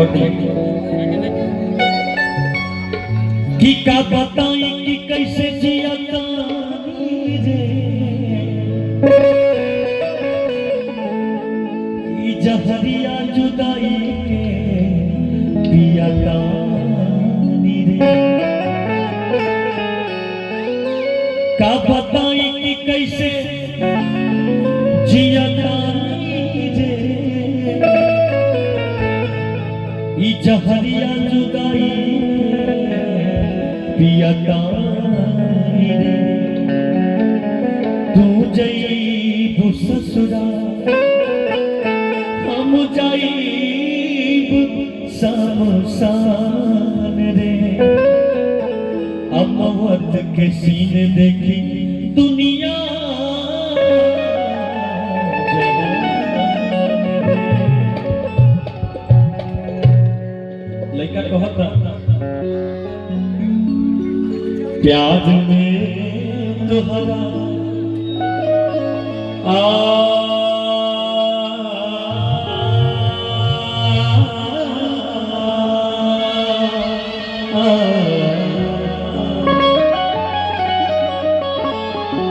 Recording कि का बताई कि कैसे जिया तानी रे ई जहरिया जुदाई के पिया तानी रे का बताई कि कैसे जिया तानी रे ई जहरिया जुदाई पिया तानी रे तू जईबू ससुरा हम जाईब शमशान रे अमवत के सीन देखी दुनिया लड़का कहता प्यार में तुहरा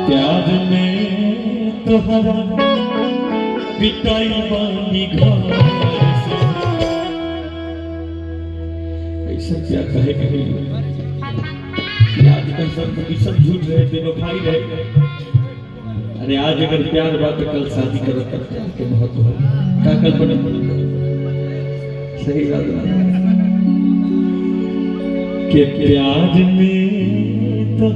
प्यार में तुहरा पिटाई बानी घर से ऐसा क्या कहे कहीं आजकल सब झूठ रहे बेवफाई रहे। अरे आज अगर प्यार बात तो कल शादी करो तब प्यार के महत्व हो क्या कल्पना सही बात के प्यार में तो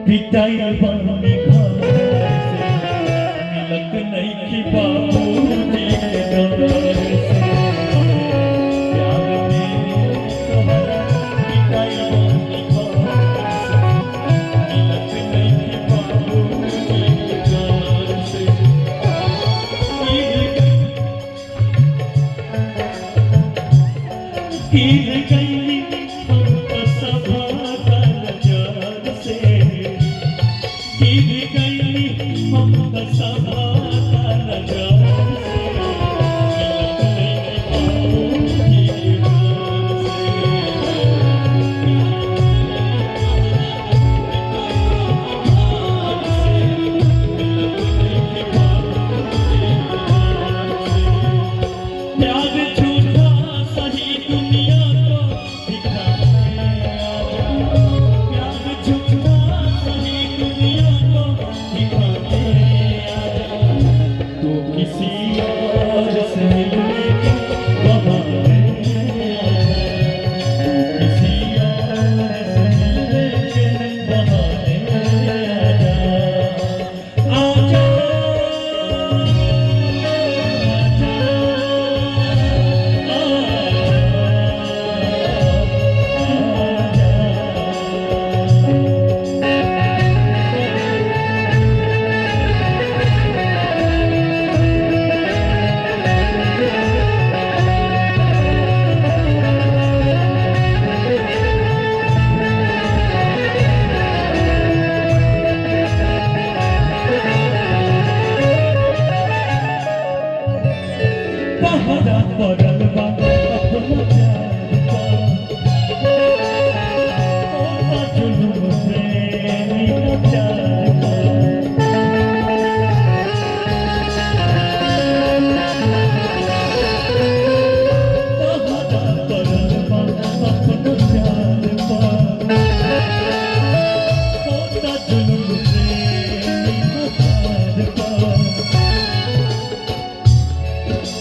पिटाई बानी घर से मिलत नहीं की बाबूजी के घर से गिर गई हम सभा का नजर से गिर गई हम सभा का नजर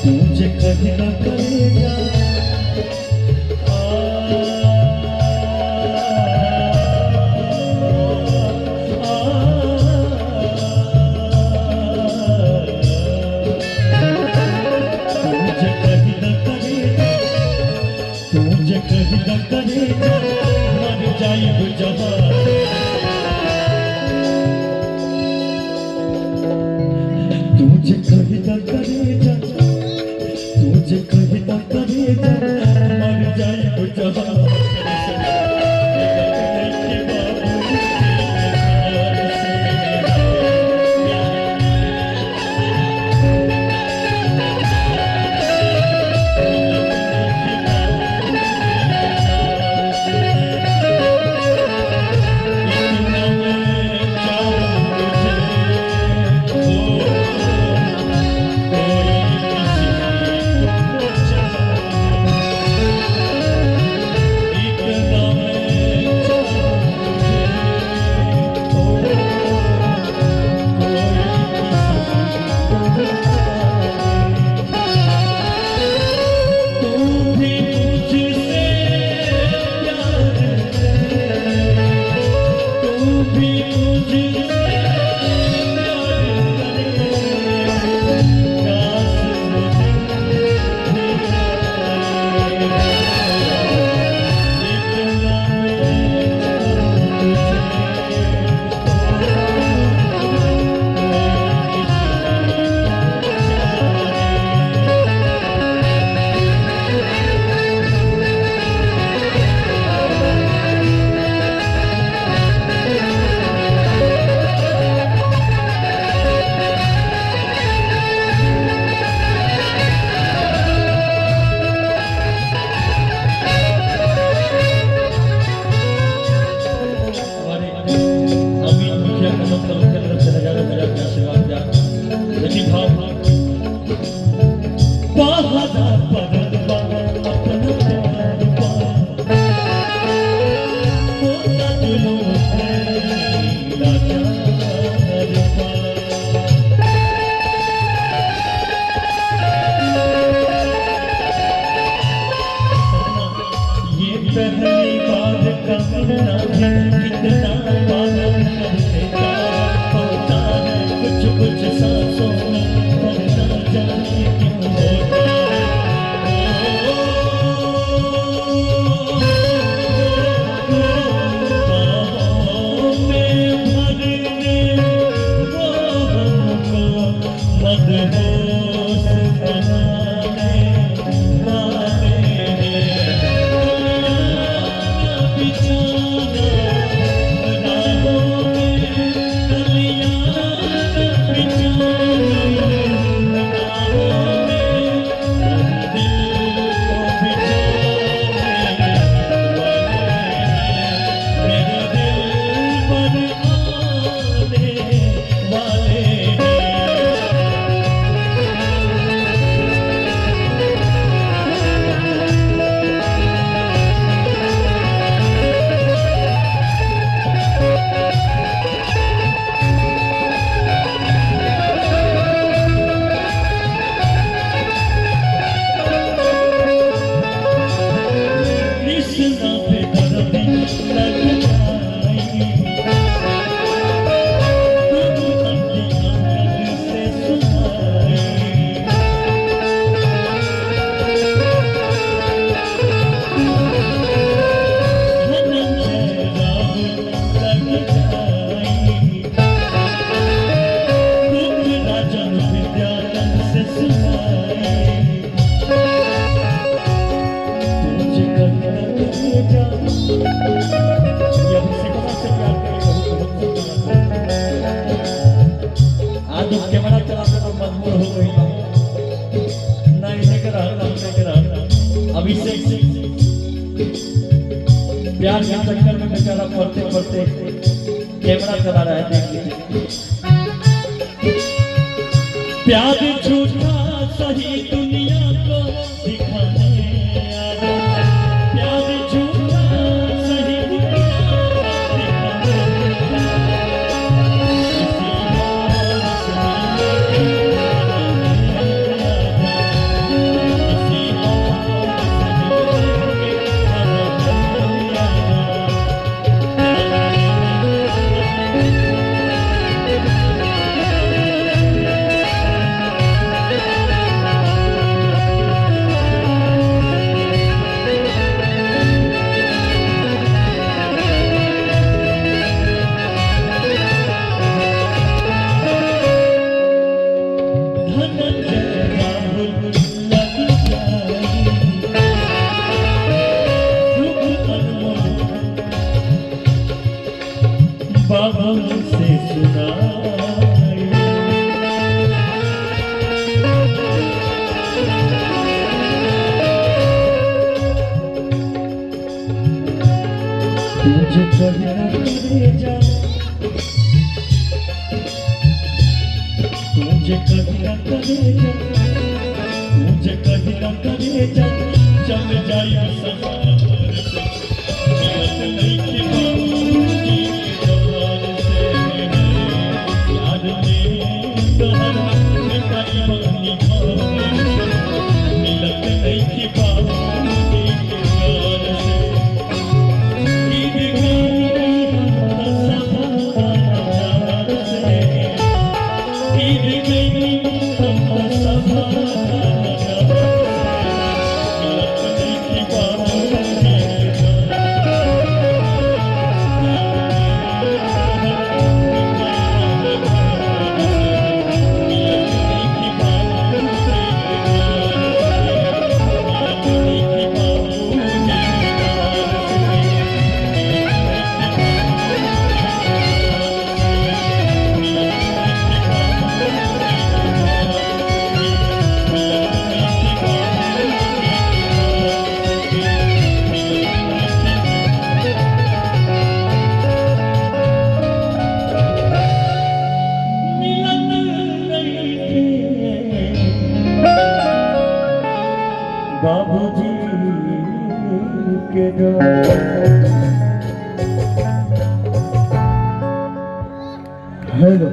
तुझे कहीं न करेगा तुझे कहीं न करेगा तुझे कहीं न करेगा मर जाइब जहां तुझे कहीं न करेगा तुझे कहीं न करेगा मर जाइब जहां अभिषेक प्यार के चक्कर में बेचारा पढ़ते पढ़ते कैमरा चला रहा है, देख लीजिए। प्यार झूठा सही दुनिया को दिखाने आया, प्यार झूठा सही दुनिया को दिखाने बाबा से सुना तुझे कभी न करे जा, तुझे कभी न करे जा, मुझे कभी न करे जा, चल जाए सफर से मिलत नहीं कि बाबूजी के दरबार से, याद में तोहर कई बनी मिलत नहीं कि बाबूजी के दरबार से। बाबूजी के हेलो